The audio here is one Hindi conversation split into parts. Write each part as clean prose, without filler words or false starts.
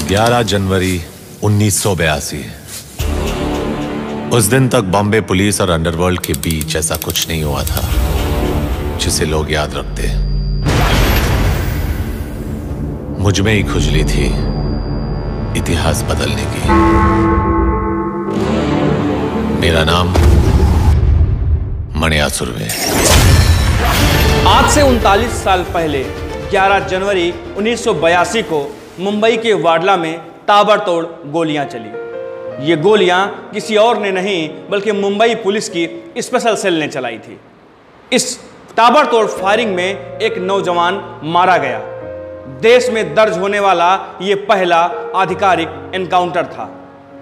11 जनवरी 1982। उस दिन तक बॉम्बे पुलिस और अंडरवर्ल्ड के बीच ऐसा कुछ नहीं हुआ था जिसे लोग याद रखते। मुझ में ही खुजली थी इतिहास बदलने की। मेरा नाम मणिया सुर्वे। आज से 39 साल पहले 11 जनवरी 1982 को मुंबई के वाडला में ताबड़तोड़ गोलियां चली। ये गोलियां किसी और ने नहीं बल्कि मुंबई पुलिस की स्पेशल सेल ने चलाई थी। इस ताबड़तोड़ फायरिंग में एक नौजवान मारा गया। देश में दर्ज होने वाला ये पहला आधिकारिक एनकाउंटर था।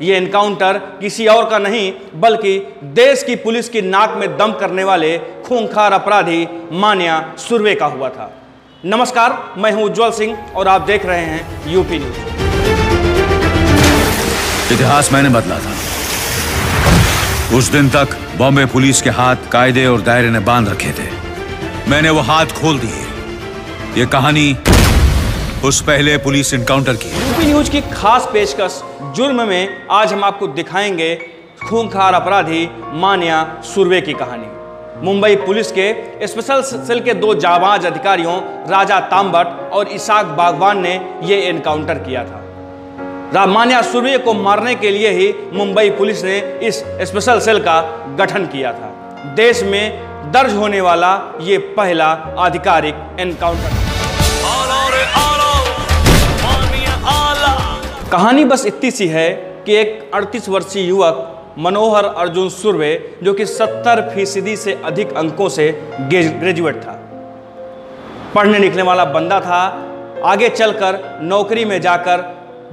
ये एनकाउंटर किसी और का नहीं बल्कि देश की पुलिस की नाक में दम करने वाले खूंखार अपराधी मान्या सुर्वे का हुआ था। नमस्कार, मैं हूं उज्जवल सिंह और आप देख रहे हैं यूपी न्यूज। इतिहास मैंने बदला था। उस दिन तक बॉम्बे पुलिस के हाथ कायदे और दायरे ने बांध रखे थे। मैंने वो हाथ खोल दिए। ये कहानी उस पहले पुलिस एनकाउंटर की है। यूपी न्यूज की खास पेशकश जुर्म में आज हम आपको दिखाएंगे खूंखार अपराधी मान्या सुर्वे की कहानी। मुंबई पुलिस के स्पेशल सेल के दो जाबाज अधिकारियों राजा तांबट और इसाक बागवान ने यह एनकाउंटर किया था। मान्या सुर्वे को मारने के लिए ही मुंबई पुलिस ने इस स्पेशल सेल का गठन किया था। देश में दर्ज होने वाला ये पहला आधिकारिक एनकाउंटर। कहानी बस इतनी सी है कि एक 38 वर्षीय युवक मनोहर अर्जुन सुर्वे जो कि 70% से अधिक अंकों से ग्रेजुएट था, पढ़ने लिखने वाला बंदा था, आगे चलकर नौकरी में जाकर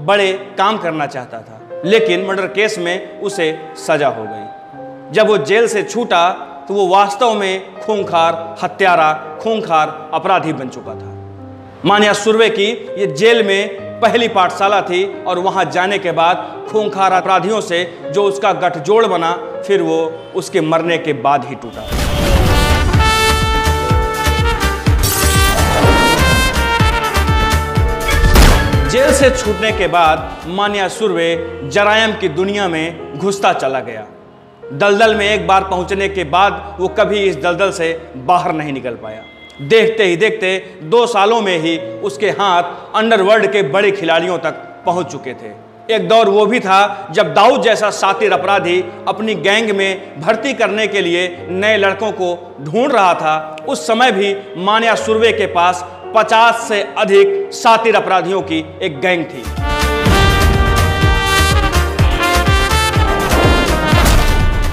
बड़े काम करना चाहता था, लेकिन मर्डर केस में उसे सजा हो गई। जब वो जेल से छूटा तो वो वास्तव में खूंखार हत्यारा, खूंखार अपराधी बन चुका था। मान्या सुर्वे की ये जेल में पहली पाठशाला थी और वहां जाने के बाद खूंखार अपराधियों से जो उसका गठजोड़ बना, फिर वो उसके मरने के बाद ही टूटा। जेल से छूटने के बाद मान्या सुर्वे जरायम की दुनिया में घुसता चला गया। दलदल में एक बार पहुंचने के बाद वो कभी इस दलदल से बाहर नहीं निकल पाया। देखते ही देखते 2 सालों में ही उसके हाथ अंडरवर्ल्ड के बड़े खिलाड़ियों तक पहुंच चुके थे। एक दौर वो भी था जब दाऊद जैसा शातिर अपराधी अपनी गैंग में भर्ती करने के लिए नए लड़कों को ढूंढ रहा था। उस समय भी मान्या सुर्वे के पास 50 से अधिक शातिर अपराधियों की एक गैंग थी।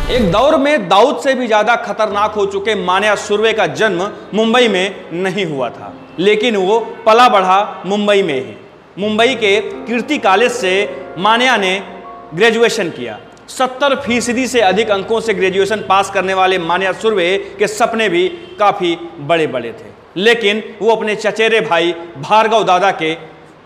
एक दौर में दाऊद से भी ज्यादा खतरनाक हो चुके मान्या सुर्वे का जन्म मुंबई में नहीं हुआ था, लेकिन वो पला बढ़ा मुंबई में ही। मुंबई के कीर्ति कॉलेज से मान्या ने ग्रेजुएशन किया। 70% से अधिक अंकों से ग्रेजुएशन पास करने वाले मान्या सुर्वे के सपने भी काफी बड़े बड़े थे, लेकिन वो अपने चचेरे भाई भार्गव दादा के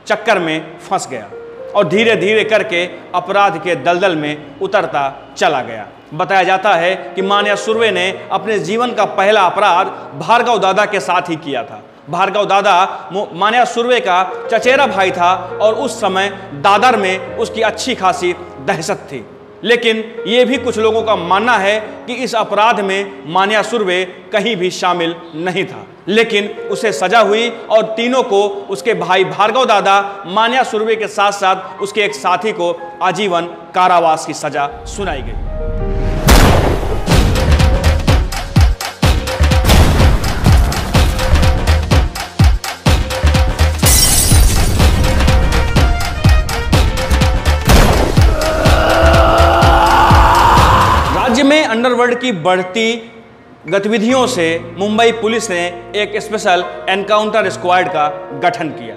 चक्कर में फंस गया और धीरे धीरे करके अपराध के दलदल में उतरता चला गया। बताया जाता है कि मान्या सुर्वे ने अपने जीवन का पहला अपराध भार्गव दादा के साथ ही किया था। भार्गव दादा मान्या सुर्वे का चचेरा भाई था और उस समय दादर में उसकी अच्छी खासी दहशत थी, लेकिन ये भी कुछ लोगों का मानना है कि इस अपराध में मान्या सुर्वे कहीं भी शामिल नहीं था, लेकिन उसे सजा हुई और तीनों को, उसके भाई भार्गव दादा, मान्या सुर्वे के साथ साथ उसके एक साथी को आजीवन कारावास की सजा सुनाई गई। राज्य में अंडरवर्ल्ड की बढ़ती गतिविधियों से मुंबई पुलिस ने एक स्पेशल एनकाउंटर स्क्वाड का गठन किया।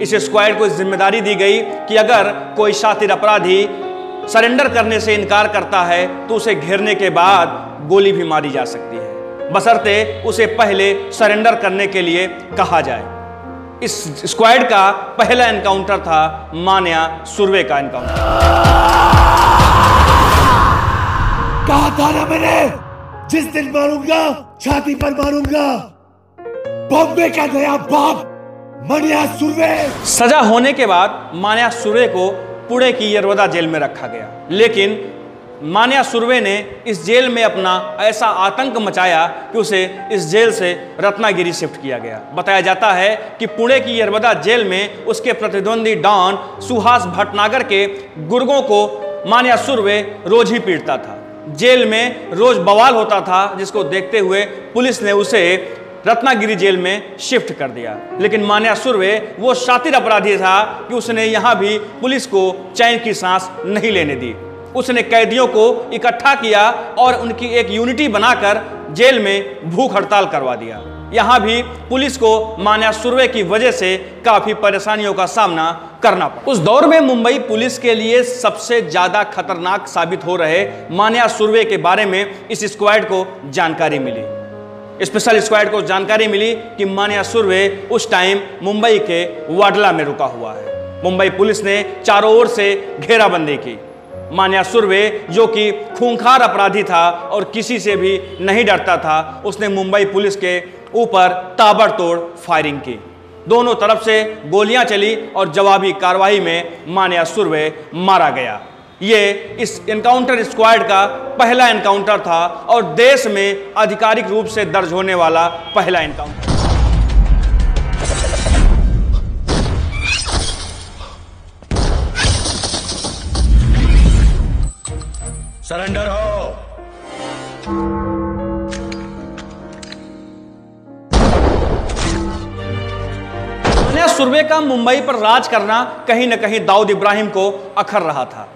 इस स्क्वाड को जिम्मेदारी दी गई कि अगर कोई शातिर अपराधी सरेंडर करने से इनकार करता है तो उसे घेरने के बाद गोली भी मारी जा सकती है, बशर्ते उसे पहले सरेंडर करने के लिए कहा जाए। इस स्क्वाड का पहला एनकाउंटर था मान्या सुर्वे का एनकाउंटर। कहा था ना मैंने, जिस दिन मारूंगा छाती पर मारूंगा। बॉम्बे का नया बाप मान्या सुर्वे। सजा होने के बाद मान्या सुर्वे को पुणे की यरवदा जेल में रखा गया, लेकिन मान्या सुर्वे ने इस जेल में अपना ऐसा आतंक मचाया कि उसे इस जेल से रत्नागिरी शिफ्ट किया गया। बताया जाता है कि पुणे की यरवदा जेल में उसके प्रतिद्वंदी डॉन सुहास भटनागर के गुर्गों को मान्या सुर्वे रोज ही पीटता था। जेल में रोज बवाल होता था, जिसको देखते हुए पुलिस ने उसे रत्नागिरी जेल में शिफ्ट कर दिया। लेकिन मान्या सुर्वे वो शातिर अपराधी था कि उसने यहाँ भी पुलिस को चैन की सांस नहीं लेने दी। उसने कैदियों को इकट्ठा किया और उनकी एक यूनिटी बनाकर जेल में भूख हड़ताल करवा दिया। यहाँ भी पुलिस को मान्या सुर्वे की वजह से काफी परेशानियों का सामना करना पड़ा। उस दौर में मुंबई पुलिस के लिए सबसे ज्यादा खतरनाक साबित हो रहे मान्या सुर्वे के बारे में इस स्क्वाड को जानकारी मिली। स्पेशल स्क्वाड को जानकारी मिली कि मान्या सुर्वे उस टाइम मुंबई के वाडला में रुका हुआ है। मुंबई पुलिस ने चारों ओर से घेराबंदी की। मान्या सुर्वे, जो कि खूंखार अपराधी था और किसी से भी नहीं डरता था, उसने मुंबई पुलिस के ऊपर ताबड़तोड़ फायरिंग की। दोनों तरफ से गोलियां चली और जवाबी कार्रवाई में मान्या सुर्वे मारा गया। ये इस एनकाउंटर स्क्वाड का पहला एनकाउंटर था और देश में आधिकारिक रूप से दर्ज होने वाला पहला एनकाउंटर। सरेंडर हो। मान्या सुर्वे का मुंबई पर राज करना कहीं न कहीं दाऊद इब्राहिम को अखर रहा था।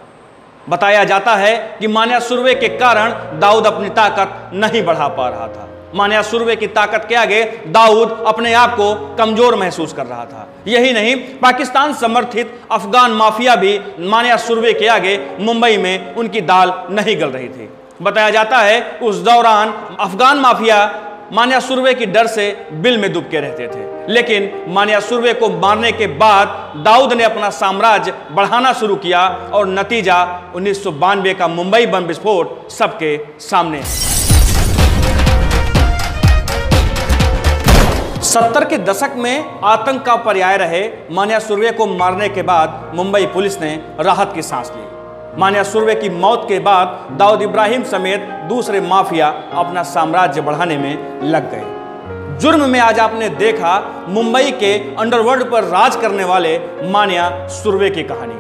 बताया जाता है कि मान्या सुर्वे के कारण दाऊद अपनी ताकत नहीं बढ़ा पा रहा था। मान्या सुर्वे की ताकत के आगे दाऊद अपने आप को कमजोर महसूस कर रहा था। यही नहीं, पाकिस्तान समर्थित अफगान माफिया भी मान्या सुर्वे के आगे मुंबई में उनकी दाल नहीं गल रही थी। बताया जाता है उस दौरान अफगान माफिया मान्या सुर्वे की डर से बिल में डूब के रहते थे। लेकिन मान्या सुर्वे को मारने के बाद दाऊद ने अपना साम्राज्य बढ़ाना शुरू किया और नतीजा 1992 का मुंबई बम विस्फोट सबके सामने। 70 के दशक में आतंक का पर्याय रहे मान्या सुर्वे को मारने के बाद मुंबई पुलिस ने राहत की सांस ली। मान्या सुर्वे की मौत के बाद दाऊद इब्राहिम समेत दूसरे माफिया अपना साम्राज्य बढ़ाने में लग गए। जुर्म में आज आपने देखा मुंबई के अंडरवर्ल्ड पर राज करने वाले मान्या सुर्वे की कहानी।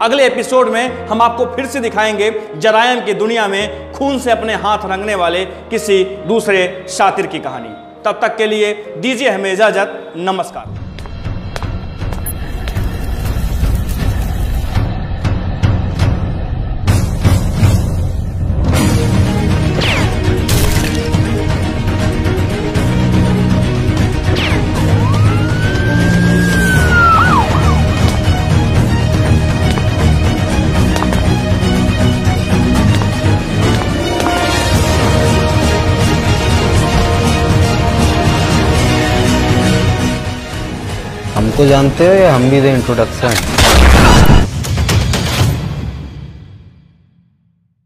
अगले एपिसोड में हम आपको फिर से दिखाएंगे जरायम की दुनिया में खून से अपने हाथ रंगने वाले किसी दूसरे शातिर की कहानी। तब तक के लिए दीजिए हमें इजाजत। नमस्कार। हमको जानते हो या हम भी दे इंट्रोडक्शन?